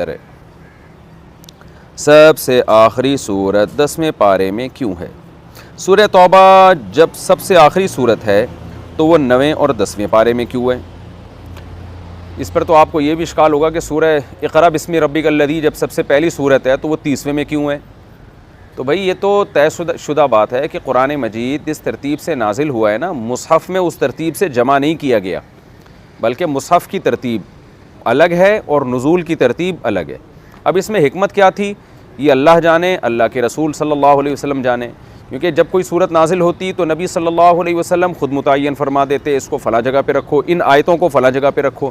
ہے سب سے آخری صورت 10ویں پارے میں کیوں ہے؟ سورہ توبہ جب سب سے آخری صورت ہے تو وہ 9ویں اور 10ویں پارے میں کیوں ہے؟ اس پر تو آپ کو یہ بھی اشکال ہوگا کہ سورہ اقرأ بسم ربک الذی جب سب سے پہلی صورت ہے تو وہ 30ویں میں کیوں ہے؟ تو بھائی یہ تو طے شدہ بات ہے کہ قرآن مجید اس ترتیب سے نازل ہوا ہے نا، مصحف میں اس ترتیب سے جمع نہیں کیا گیا، بلکہ مصحف کی ترتیب الگ ہے اور نزول کی ترتیب الگ ہے۔ اب اس میں حکمت کیا تھی یہ اللہ جانے، اللہ کے رسول صلی اللہ علیہ وسلم جانے، کیونکہ جب کوئی صورت نازل ہوتی تو نبی صلی اللہ علیہ وسلم خود متعین فرما دیتے اس کو فلاں جگہ پہ رکھو، ان آیتوں کو فلاں جگہ پہ رکھو۔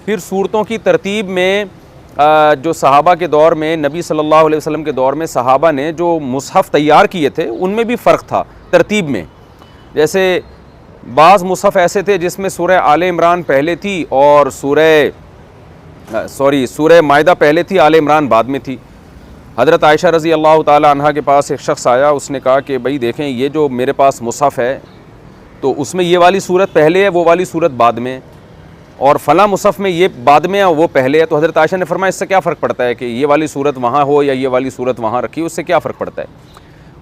پھر صورتوں کی ترتیب میں جو صحابہ کے دور میں، نبی صلی اللہ علیہ وسلم کے دور میں صحابہ نے جو مصحف تیار کیے تھے ان میں بھی فرق تھا ترتیب میں۔ جیسے بعض مصحف ایسے تھے جس میں سورہ آل عمران پہلے تھی اور سورہ مائدہ پہلے تھی، آل عمران بعد میں تھی۔ حضرت عائشہ رضی اللہ تعالی عنہا کے پاس ایک شخص آیا، اس نے کہا کہ بھائی دیکھیں یہ جو میرے پاس مصحف ہے تو اس میں یہ والی صورت پہلے ہے، وہ والی صورت بعد میں، اور فلاں مصحف میں یہ بعد میں ہے وہ پہلے ہے۔ تو حضرت عائشہ نے فرمایا اس سے کیا فرق پڑتا ہے کہ یہ والی صورت وہاں ہو یا یہ والی صورت وہاں رکھی ہو، اس سے کیا فرق پڑتا ہے؟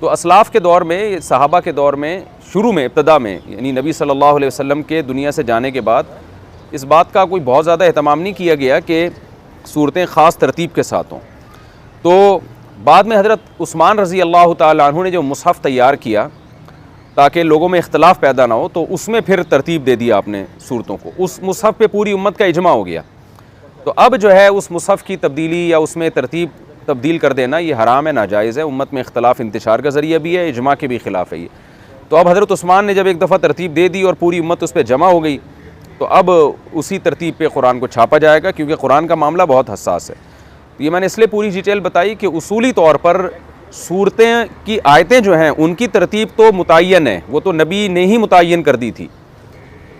تو اسلاف کے دور میں، صحابہ کے دور میں، شروع میں، ابتدا میں، یعنی نبی صلی اللہ علیہ وسلم کے دنیا سے جانے کے بعد اس بات کا کوئی بہت زیادہ اہتمام نہیں کیا گیا کہ صورتیں خاص ترتیب کے ساتھ ہوں۔ تو بعد میں حضرت عثمان رضی اللہ تعالیٰ عنہ نے جو مصحف تیار کیا تاکہ لوگوں میں اختلاف پیدا نہ ہو، تو اس میں پھر ترتیب دے دیا آپ نے صورتوں کو، اس مصحف پہ پوری امت کا اجماع ہو گیا۔ تو اب جو ہے اس مصحف کی تبدیلی یا اس میں ترتیب تبدیل کر دینا یہ حرام ہے، ناجائز ہے، امت میں اختلاف انتشار کا ذریعہ بھی ہے، اجماع کے بھی خلاف ہے یہ۔ تو اب حضرت عثمان نے جب ایک دفعہ ترتیب دے دی اور پوری امت اس پہ جمع ہو گئی تو اب اسی ترتیب پہ قرآن کو چھاپا جائے گا، کیونکہ قرآن کا معاملہ بہت حساس ہے۔ یہ میں نے اس لیے پوری ڈیٹیل بتائی کہ اصولی طور پر صورتیں کی آیتیں جو ہیں ان کی ترتیب تو متعین ہے، وہ تو نبی نے ہی متعین کر دی تھی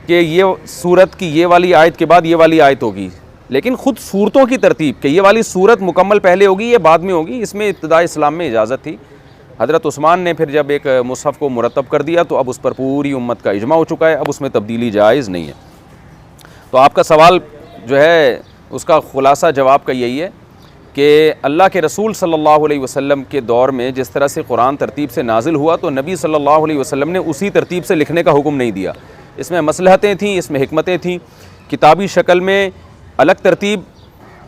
کہ یہ صورت کی یہ والی آیت کے بعد یہ والی آیت ہوگی، لیکن خود صورتوں کی ترتیب کہ یہ والی صورت مکمل پہلے ہوگی یہ بعد میں ہوگی، اس میں ابتداء اسلام میں اجازت تھی۔ حضرت عثمان نے پھر جب ایک مصحف کو مرتب کر دیا تو اب اس پر پوری امت کا اجماع ہو چکا ہے، اب اس میں تبدیلی جائز نہیں ہے۔ تو آپ کا سوال جو ہے اس کا خلاصہ جواب کا یہی ہے کہ اللہ کے رسول صلی اللہ علیہ وسلم کے دور میں جس طرح سے قرآن ترتیب سے نازل ہوا تو نبی صلی اللہ علیہ وسلم نے اسی ترتیب سے لکھنے کا حکم نہیں دیا، اس میں مصلحتیں تھیں، اس میں حکمتیں تھیں، کتابی شکل میں الگ ترتیب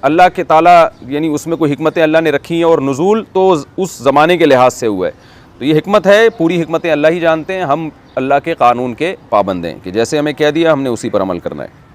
اللہ کے تعالیٰ یعنی اس میں کوئی حکمتیں اللہ نے رکھی ہیں، اور نزول تو اس زمانے کے لحاظ سے ہوا ہے۔ تو یہ حکمت ہے، پوری حکمتیں اللہ ہی جانتے ہیں، ہم اللہ کے قانون کے پابند ہیں کہ جیسے ہمیں کہہ دیا ہم نے اسی پر عمل کرنا ہے۔